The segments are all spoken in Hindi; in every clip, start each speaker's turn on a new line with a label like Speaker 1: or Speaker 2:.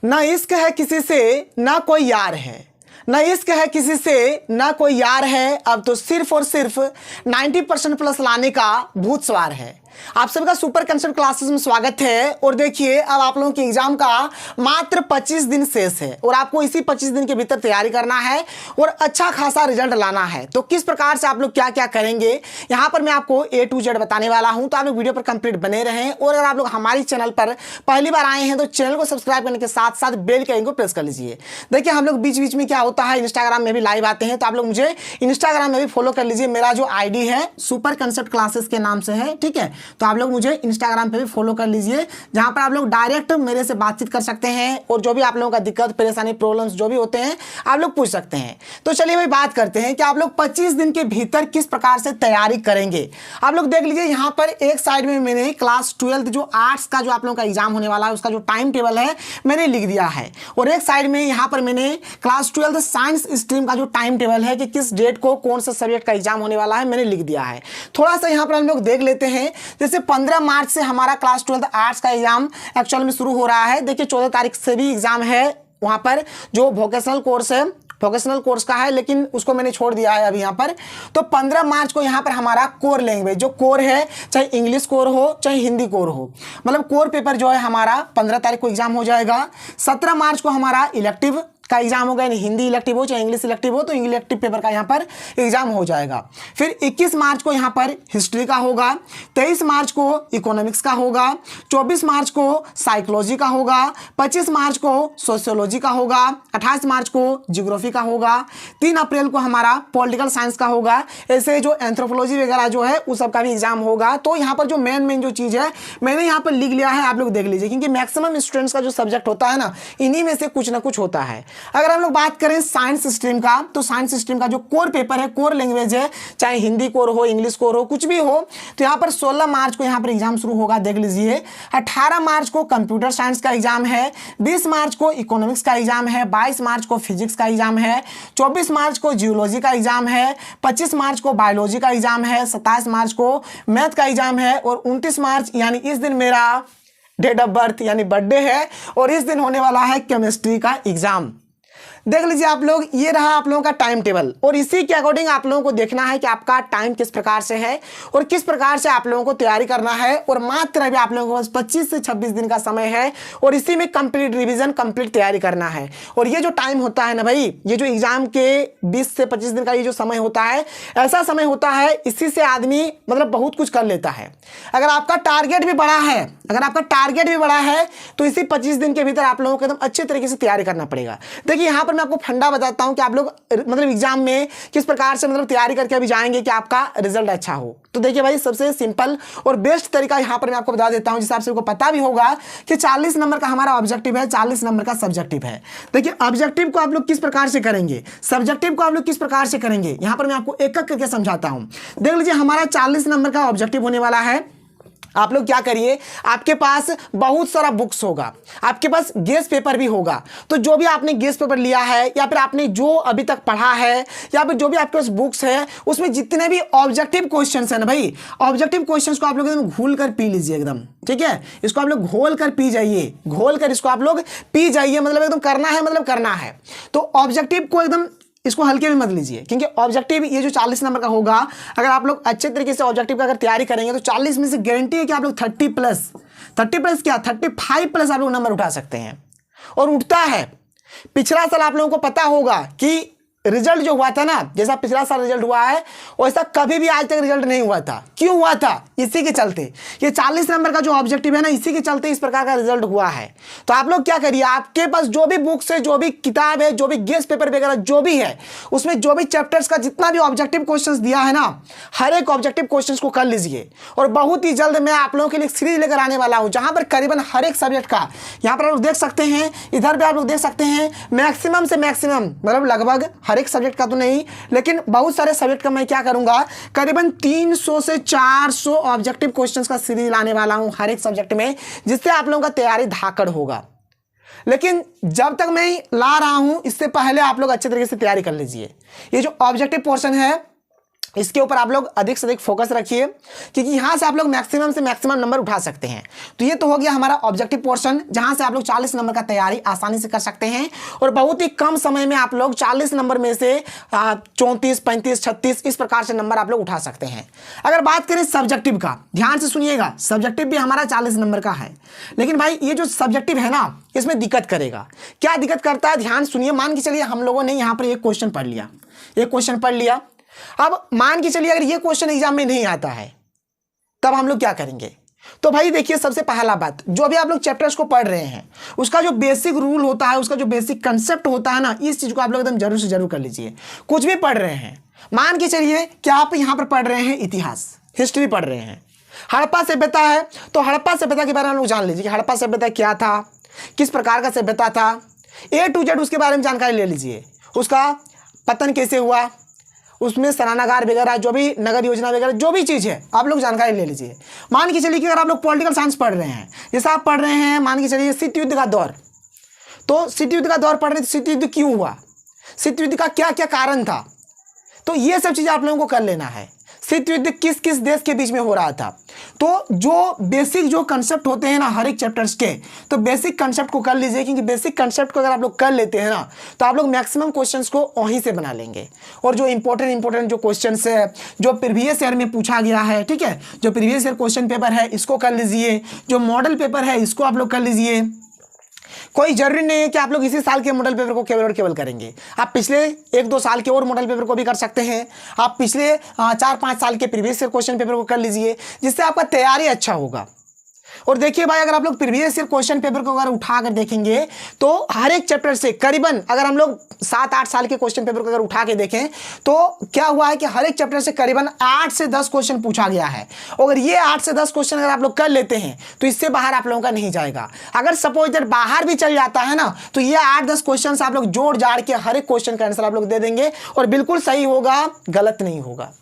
Speaker 1: ना इश्क है किसी से ना कोई यार है, ना इश्क है किसी से ना कोई यार है, अब तो सिर्फ और सिर्फ 90% प्लस लाने का भूत सवार है। आप सबका सुपर कंसेप्ट क्लासेस में स्वागत है। और देखिए अब आप लोगों के एग्जाम का मात्र 25 दिन शेष है और आपको इसी 25 दिन के भीतर तैयारी करना है और अच्छा खासा रिजल्ट लाना है। तो किस प्रकार से आप लोग क्या क्या करेंगे यहां पर मैं आपको A to Z बताने वाला हूं, तो आप लोग वीडियो पर कंप्लीट बने रहें। और अगर आप लोग हमारी चैनल पर पहली बार आए हैं तो चैनल को सब्सक्राइब करने के साथ साथ बेल के आइकन को प्रेस कर लीजिए। देखिए हम लोग बीच बीच में क्या होता है, इंस्टाग्राम में भी लाइव आते हैं, तो आप लोग मुझे इंस्टाग्राम में भी फॉलो कर लीजिए। मेरा जो ID है सुपर कंसेप्ट क्लासेस के नाम से है, ठीक है। तो आप लोग मुझे इंस्टाग्राम पे भी फॉलो कर लीजिए, जहां पर आप लोग डायरेक्ट मेरे से बातचीत कर सकते हैं और जो भी आप लोगों का दिक्कत परेशानी प्रॉब्लम्स जो भी होते हैं आप लोग पूछ सकते हैं। तो चलिए भाई बात करते हैं कि आप लोग 25 दिन के भीतर किस प्रकार से तैयारी करेंगे। आप लोग देख लीजिए यहाँ पर एक साइड में मैंने क्लास 12 जो आर्ट्स का जो आप लोगों का एग्जाम होने वाला है उसका जो टाइम टेबल है मैंने लिख दिया है, और एक साइड में यहाँ पर मैंने क्लास 12 साइंस स्ट्रीम का जो टाइम टेबल है कि किस डेट को कौन सा सब्जेक्ट का एग्जाम होने वाला है मैंने लिख दिया है। थोड़ा सा यहाँ पर हम लोग देख लेते हैं। जैसे 15 मार्च से हमारा क्लास 12 आर्ट्स का एग्जाम एक्चुअल में शुरू हो रहा है। देखिए 14 तारीख से भी एग्जाम है, वहां पर जो वोकेशनल कोर्स है वोकेशनल कोर्स का है, लेकिन उसको मैंने छोड़ दिया है अभी यहाँ पर। तो 15 मार्च को यहाँ पर हमारा कोर लैंग्वेज जो कोर है, चाहे इंग्लिश कोर हो चाहे हिंदी कोर हो, मतलब कोर पेपर जो है हमारा 15 तारीख को एग्जाम हो जाएगा। 17 मार्च को हमारा इलेक्टिव का एग्जाम होगा, यानी हिंदी इलेक्टिव हो चाहे इंग्लिश इलेक्टिव हो तो इलेक्टिव पेपर का यहाँ पर एग्जाम हो जाएगा। फिर 21 मार्च को यहाँ पर हिस्ट्री का होगा, 23 मार्च को इकोनॉमिक्स का होगा, 24 मार्च को साइकोलॉजी का होगा, 25 मार्च को सोशियोलॉजी का होगा, 28 मार्च को ज्योग्राफी का होगा, 3 अप्रैल को हमारा पॉलिटिकल साइंस का होगा। ऐसे जो एंथ्रोपोलॉजी वगैरह जो है उस सबका भी एग्जाम होगा। तो यहाँ पर जो मेन जो चीज़ है मैंने यहाँ पर लिख लिया है, आप लोग देख लीजिए, क्योंकि मैक्सिमम स्टूडेंट्स का जो सब्जेक्ट होता है ना इन्हीं में से कुछ ना कुछ होता है। अगर हम लोग बात करें साइंस स्ट्रीम का, तो साइंस स्ट्रीम का जो कोर पेपर है, कोर लैंग्वेज है, चाहे हिंदी कोर हो इंग्लिश कोर हो कुछ भी हो, तो यहाँ पर 16 मार्च को यहाँ पर एग्जाम शुरू होगा, देख लीजिए। 18 मार्च को कंप्यूटर साइंस का एग्जाम है, 20 मार्च को इकोनॉमिक्स का एग्जाम है, 22 मार्च को फिजिक्स का एग्जाम है, 24 मार्च को जियोलॉजी का एग्जाम है, 25 मार्च को बायोलॉजी का एग्जाम है, 27 मार्च को मैथ का एग्जाम है, और 29 मार्च यानी इस दिन मेरा डेट ऑफ बर्थ यानी बर्थडे है और इस दिन होने वाला है केमिस्ट्री का एग्जाम। देख लीजिए आप लोग, ये रहा आप लोगों का टाइम टेबल, और इसी के अकॉर्डिंग आप लोगों को देखना है कि आपका टाइम किस प्रकार से है और किस प्रकार से आप लोगों को तैयारी करना है। और मात्र अभी आप लोगों के पास 25 से 26 दिन का समय है और इसी में कंप्लीट रिवीजन कंप्लीट तैयारी करना है। और ये जो टाइम होता है ना भाई, ये जो एग्जाम के 20 से 25 दिन का ये जो समय होता है, ऐसा समय होता है इसी से आदमी मतलब बहुत कुछ कर लेता है। अगर आपका टारगेट भी बड़ा है, तो इसी 25 दिन के भीतर आप लोगों को एकदम अच्छे तरीके से तैयारी करना पड़ेगा। देखिए यहाँ पर मैं आपको फंडा बताता हूं कि आप लोग मतलब एग्जाम में किस प्रकार से मतलब तैयारी करके अभी जाएंगे कि आपका रिजल्ट अच्छा हो। तो देखिए भाई सबसे सिंपल और बेस्ट तरीका यहां पर मैं आपको बता देता हूं, जिस आपको पता भी होगा कि 40 नंबर का हमारा ऑब्जेक्टिव है, 40 नंबर का सब्जेक्टिव है। देखिए ऑब्जेक्टिव को आप लोग किस प्रकार से करेंगे, सब्जेक्टिव को आप लोग किस प्रकार से करेंगे, यहां पर मैं आपको एक एक करके समझाता हूं। देख लीजिए हमारा 40 नंबर का ऑब्जेक्टिव होने वाला है। आप लोग क्या करिए, आपके पास बहुत सारा बुक्स होगा, आपके पास गेस पेपर भी होगा, तो जो भी आपने गेस पेपर लिया है या फिर आपने जो अभी तक पढ़ा है या फिर जो भी आपके पास बुक्स है उसमें जितने भी ऑब्जेक्टिव क्वेश्चंस हैं ना भाई, ऑब्जेक्टिव क्वेश्चंस को आप लोग एकदम घोल कर पी लीजिए एकदम, ठीक है। इसको आप लोग घोल कर पी जाइए, घोल कर इसको आप लोग पी जाइए, मतलब एकदम करना है, मतलब करना है। तो ऑब्जेक्टिव को एकदम इसको हल्के में मत लीजिए, क्योंकि ऑब्जेक्टिव ये जो 40 नंबर का होगा, अगर आप लोग अच्छे तरीके से ऑब्जेक्टिव का अगर तैयारी करेंगे तो 40 में से गारंटी है कि आप लोग 30 प्लस क्या 35 प्लस आप लोग नंबर उठा सकते हैं, और उठता है। पिछला साल आप लोगों को पता होगा कि रिजल्ट जो हुआ था ना, जैसा पिछला साल रिजल्ट हुआ है वैसा कभी भी आज तक रिजल्ट नहीं हुआ था। क्यों हुआ था, इसी के चलते, ये 40 नंबर का जो ऑब्जेक्टिव है ना इसी के चलते इस प्रकार का रिजल्ट हुआ है। तो आप लोग क्या करिए, आपके पास जो भी बुक्स है, जो भी किताब है, जो भी गेस पेपर वगैरह जो भी है, उसमें जो भी चैप्टर्स का जितना भी ऑब्जेक्टिव क्वेश्चंस दिया है ना, हर एक ऑब्जेक्टिव क्वेश्चंस को कर लीजिए। और बहुत ही जल्द मैं आप लोगों के लिए सीरीज लेकर आने वाला हूं, जहां पर करीबन हर एक सब्जेक्ट का, यहाँ पर आप लोग देख सकते हैं, इधर भी आप लोग देख सकते हैं, मैक्सिमम से मैक्सिमम मतलब लगभग हर एक सब्जेक्ट का तो नहीं लेकिन बहुत सारे सब्जेक्ट का मैं क्या करूंगा, करीबन 300 से 400 ऑब्जेक्टिव क्वेश्चंस का सीरीज लाने वाला हूं हर एक सब्जेक्ट में, जिससे आप लोगों का तैयारी धाकड़ होगा। लेकिन जब तक मैं ला रहा हूं इससे पहले आप लोग अच्छे तरीके से तैयारी कर लीजिए। ये जो ऑब्जेक्टिव पोर्शन है इसके ऊपर आप लोग अधिक से अधिक फोकस रखिए, क्योंकि यहाँ से आप लोग मैक्सिमम से मैक्सिमम नंबर उठा सकते हैं। तो ये तो हो गया हमारा ऑब्जेक्टिव पोर्शन, जहाँ से आप लोग 40 नंबर का तैयारी आसानी से कर सकते हैं और बहुत ही कम समय में आप लोग 40 नंबर में से 34, 35, 36 इस प्रकार से नंबर आप लोग उठा सकते हैं। अगर बात करें सब्जेक्टिव का, ध्यान से सुनिएगा, सब्जेक्टिव भी हमारा 40 नंबर का है, लेकिन भाई ये जो सब्जेक्टिव है ना, इसमें दिक्कत करेगा। क्या दिक्कत करता है, ध्यान सुनिए। मान के चलिए हम लोगों ने यहाँ पर एक क्वेश्चन पढ़ लिया, एक क्वेश्चन पढ़ लिया। अब मान के चलिए अगर ये क्वेश्चन एग्जाम में नहीं आता है, तब हम लोग क्या करेंगे? तो भाई देखिए, सबसे पहला बात, जो भी आप लोग चैप्टर्स को पढ़ रहे हैं, उसका जो बेसिक रूल होता है, उसका जो बेसिक कंसेप्ट होता है ना, इस चीज को आप लोग एकदम जरूर से जरूर कर लीजिए। कुछ भी पढ़ रहे हैं, मान के चलिए कि आप यहाँ पर पढ़ रहे हैं इतिहास, हिस्ट्री पढ़ रहे हैं, हड़प्पा सभ्यता है, तो हड़प्पा सभ्यता के बारे में लोग जान लीजिए कि हड़प्पा सभ्यता क्या था, किस प्रकार का सभ्यता था, A to Z उसके बारे में जानकारी ले लीजिए। उसका पतन कैसे हुआ, उसमें स्नानागार वगैरह, जो भी नगर योजना वगैरह जो भी चीज़ है, आप लोग जानकारी ले लीजिए। मान के चलिए कि अगर आप लोग पॉलिटिकल साइंस पढ़ रहे हैं, जैसे आप पढ़ रहे हैं मान के चलिए शीत युद्ध का दौर, तो शीत युद्ध का दौर पढ़ रहे हैं, तो शीत युद्ध क्यों हुआ, शीत युद्ध का क्या क्या कारण था, तो ये सब चीज़ें आप लोगों को कर लेना है। शीत युद्ध किस किस देश के बीच में हो रहा था, तो जो बेसिक जो कंसेप्ट होते हैं ना हर एक चैप्टर्स के, तो बेसिक कंसेप्ट को कर लीजिए, क्योंकि बेसिक कंसेप्ट को अगर आप लोग कर लेते हैं ना, तो आप लोग मैक्सिमम क्वेश्चंस को वहीं से बना लेंगे। और जो इंपॉर्टेंट जो क्वेश्चंस है, जो प्रीवियस ईयर में पूछा गया है, ठीक है, जो प्रीवियस ईयर क्वेश्चन पेपर है इसको कर लीजिए, जो मॉडल पेपर है इसको आप लोग कर लीजिए। कोई जरूरी नहीं है कि आप लोग इसी साल के मॉडल पेपर को केवल और केवल करेंगे, आप पिछले 1-2 साल के और मॉडल पेपर को भी कर सकते हैं। आप पिछले 4-5 साल के प्रीवियस ईयर क्वेश्चन पेपर को कर लीजिए, जिससे आपका तैयारी अच्छा होगा। और देखिए भाई, अगर आप लोग प्रीवियस ईयर क्वेश्चन पेपर को अगर उठा कर देखेंगे, तो हर एक चैप्टर से करीबन, अगर हम लोग 7-8 साल के क्वेश्चन पेपर को अगर उठा के देखें, तो क्या हुआ है कि हर एक चैप्टर से करीबन 8 से 10 क्वेश्चन पूछा गया है। अगर ये 8 से 10 क्वेश्चन अगर आप लोग कर लेते हैं, तो इससे बाहर आप लोगों का नहीं जाएगा। अगर सपोज दैट बाहर भी चल जाता है ना, तो ये 8-10 क्वेश्चन आप लोग जोड़ जाड़ के हर एक क्वेश्चन का आंसर आप लोग दे देंगे, और बिल्कुल सही होगा, गलत नहीं होगा।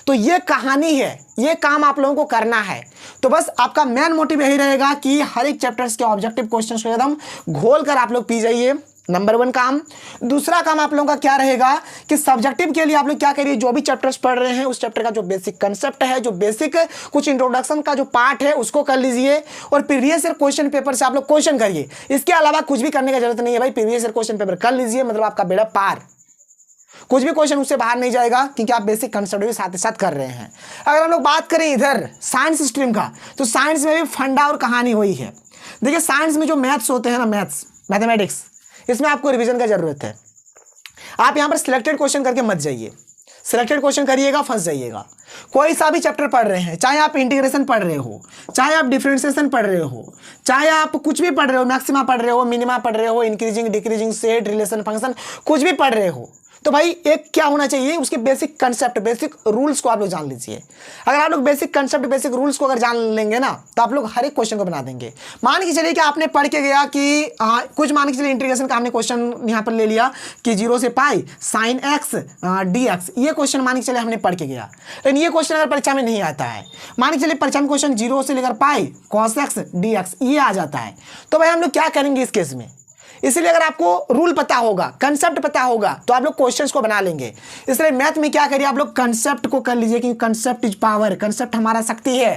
Speaker 1: तो ये कहानी है, ये काम आप लोगों को करना है। तो बस आपका मेन मोटिव यही रहेगा कि हर एक चैप्टर्स के ऑब्जेक्टिव क्वेश्चंस को एकदम घोल कर आप लोग पी जाइए, नंबर 1 काम। दूसरा काम आप लोगों का क्या रहेगा कि सब्जेक्टिव के लिए आप लोग क्या करिए, जो भी चैप्टर्स पढ़ रहे हैं उस चैप्टर का जो बेसिक कंसेप्ट है, जो बेसिक कुछ इंट्रोडक्शन का जो पार्ट है उसको कर लीजिए, और प्रीवियस ईयर क्वेश्चन पेपर से आप लोग क्वेश्चन करिए। इसके अलावा कुछ भी करने की जरूरत नहीं है भाई, प्रीवियस ईयर क्वेश्चन पेपर कर लीजिए, मतलब आपका बेड़ा पार, कुछ भी क्वेश्चन उससे बाहर नहीं जाएगा, क्योंकि आप बेसिक कंसेप्ट भी साथ ही साथ कर रहे हैं। अगर हम लोग बात करें इधर साइंस स्ट्रीम का, तो साइंस में भी फंडा और कहानी हुई है। देखिए साइंस में जो मैथ्स होते हैं ना, मैथमेटिक्स, इसमें आपको रिवीजन का जरूरत है। आप यहाँ पर सिलेक्टेड क्वेश्चन करके मत जाइए, सिलेक्टेड क्वेश्चन करिएगा, फंस जाइएगा। कोई सा भी चैप्टर पढ़ रहे हैं, चाहे आप इंटीग्रेशन पढ़ रहे हो, चाहे आप डिफरेंशिएशन पढ़ रहे हो, चाहे आप कुछ भी पढ़ रहे हो, मैक्सिमा पढ़ रहे हो, मिनिमा पढ़ रहे हो, increasing decreasing set relation function कुछ भी पढ़ रहे हो, तो भाई एक क्या होना चाहिए, उसके बेसिक कंसेप्ट, बेसिक रूल्स को आप लोग जान लीजिए। अगर आप लोग बेसिक कंसेप्ट, बेसिक रूल्स को अगर जान लेंगे ना, तो आप लोग हर एक क्वेश्चन को बना देंगे। मान के चलिए कि आपने पढ़ के गया कि कुछ, मान के चलिए इंटीग्रेशन का हमने क्वेश्चन यहाँ पर ले लिया कि 0 से पाई sin x dx, ये क्वेश्चन मान के चलिए हमने पढ़ के गया, लेकिन ये क्वेश्चन अगर परीक्षा में नहीं आता है, मान के चलिए परीक्षा में क्वेश्चन 0 से लेकर पाई cos x dx ये आ जाता है, तो भाई हम लोग क्या करेंगे इस केस में। इसलिए अगर आपको रूल पता होगा, कंसेप्ट पता होगा, तो आप लोग क्वेश्चंस को बना लेंगे। इसलिए मैथ में क्या करिए, आप लोग कंसेप्ट को कर लीजिए, क्योंकि कंसेप्ट इज पावर, कंसेप्ट हमारा शक्ति है।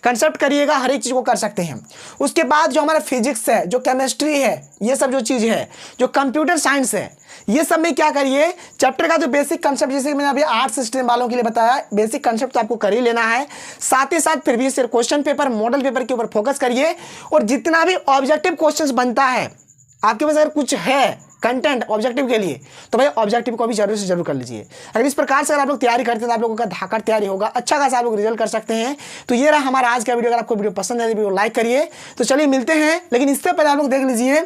Speaker 1: कंसेप्ट करिएगा, हर एक चीज को कर सकते हैं। उसके बाद जो हमारा फिजिक्स है, जो केमिस्ट्री है, ये सब जो चीज़ है, जो कंप्यूटर साइंस है, ये सब में क्या करिए, चैप्टर का जो बेसिक कंसेप्ट, जैसे मैंने अभी आर्ट्स स्ट्रीम वालों के लिए बताया, बेसिक कंसेप्ट तो आपको कर ही लेना है। साथ ही साथ previous year question paper, model paper के ऊपर फोकस करिए, और जितना भी ऑब्जेक्टिव क्वेश्चंस बनता है आपके पास, अगर कुछ है कंटेंट ऑब्जेक्टिव के लिए, तो भाई ऑब्जेक्टिव को भी जरूर से जरूर कर लीजिए। अगर इस प्रकार से अगर आप लोग तैयारी करते हैं, तो आप लोगों का धाकड़ तैयारी होगा, अच्छा खासा आप लोग रिजल्ट कर सकते हैं। तो ये रहा हमारा आज का वीडियो। अगर आपको वीडियो पसंद है तो वीडियो लाइक करिए। तो चलिए मिलते हैं, लेकिन इससे पहले आप लोग देख लीजिए,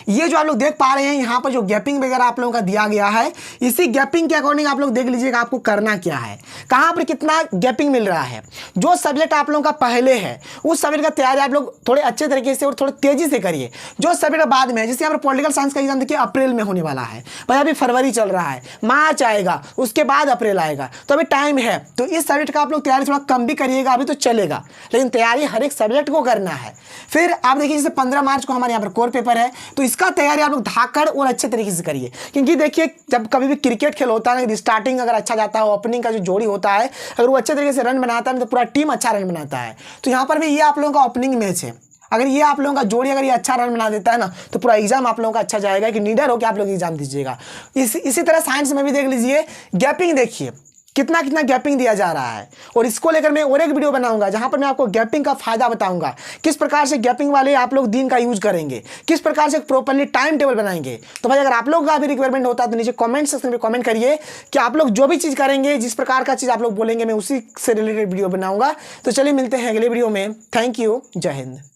Speaker 1: ये जो आप लोग देख पा रहे हैं यहाँ पर जो गैपिंग वगैरह आप लोगों का दिया गया है, इसी गैपिंग के अकॉर्डिंग आप लोग देख लीजिएगा आपको करना क्या है, कहाँ पर कितना गैपिंग मिल रहा है। जो सब्जेक्ट आप लोगों का पहले है, उस सब्जेक्ट का तैयारी आप लोग थोड़े अच्छे तरीके से और थोड़े तेजी से करिए। जो सब्जेक्ट बाद में है, जैसे यहाँ पर पॉलिटिकल साइंस का एग्जाम देखिए अप्रैल में होने वाला है, भाई अभी फरवरी चल रहा है, मार्च आएगा, उसके बाद अप्रैल आएगा, तो अभी टाइम है। तो इस सब्जेक्ट का आप लोग तैयारी थोड़ा कम भी करिएगा, अभी तो चलेगा, लेकिन तैयारी हर एक सब्जेक्ट को करना है। फिर आप देखिए जैसे 15 मार्च को हमारे यहाँ पर कोर पेपर है, तो इसका तैयारी आप लोग धाकड़ और अच्छे तरीके से करिए, क्योंकि देखिए जब कभी भी क्रिकेट खेल होता है ना, स्टार्टिंग अगर अच्छा जाता है, ओपनिंग का जो जोड़ी होता है अगर वो अच्छे तरीके से रन बनाता है तो पूरा टीम अच्छा रन बनाता है। तो यहाँ पर भी ये आप लोगों का ओपनिंग मैच है, अगर ये आप लोगों का जोड़ी अगर ये अच्छा रन बना देता है ना तो पूरा एग्जाम आप लोगों का अच्छा जाएगा कि निडर होकर आप लोग एग्जाम दीजिएगा। इसी तरह साइंस में भी देख लीजिए, गैपिंग देखिए कितना कितना गैपिंग दिया जा रहा है, और इसको लेकर मैं और एक वीडियो बनाऊंगा जहां पर मैं आपको गैपिंग का फायदा बताऊंगा, किस प्रकार से गैपिंग वाले आप लोग दिन का यूज करेंगे, किस प्रकार से प्रॉपर्ली टाइम टेबल बनाएंगे। तो भाई अगर आप लोग का भी रिक्वायरमेंट होता है तो नीचे कमेंट सेक्शन में कमेंट करिए कि आप लोग जो भी चीज़ करेंगे, जिस प्रकार का चीज़ आप लोग बोलेंगे मैं उसी से रिलेटेड वीडियो बनाऊंगा। तो चलिए मिलते हैं अगले वीडियो में। थैंक यू, जय हिंद।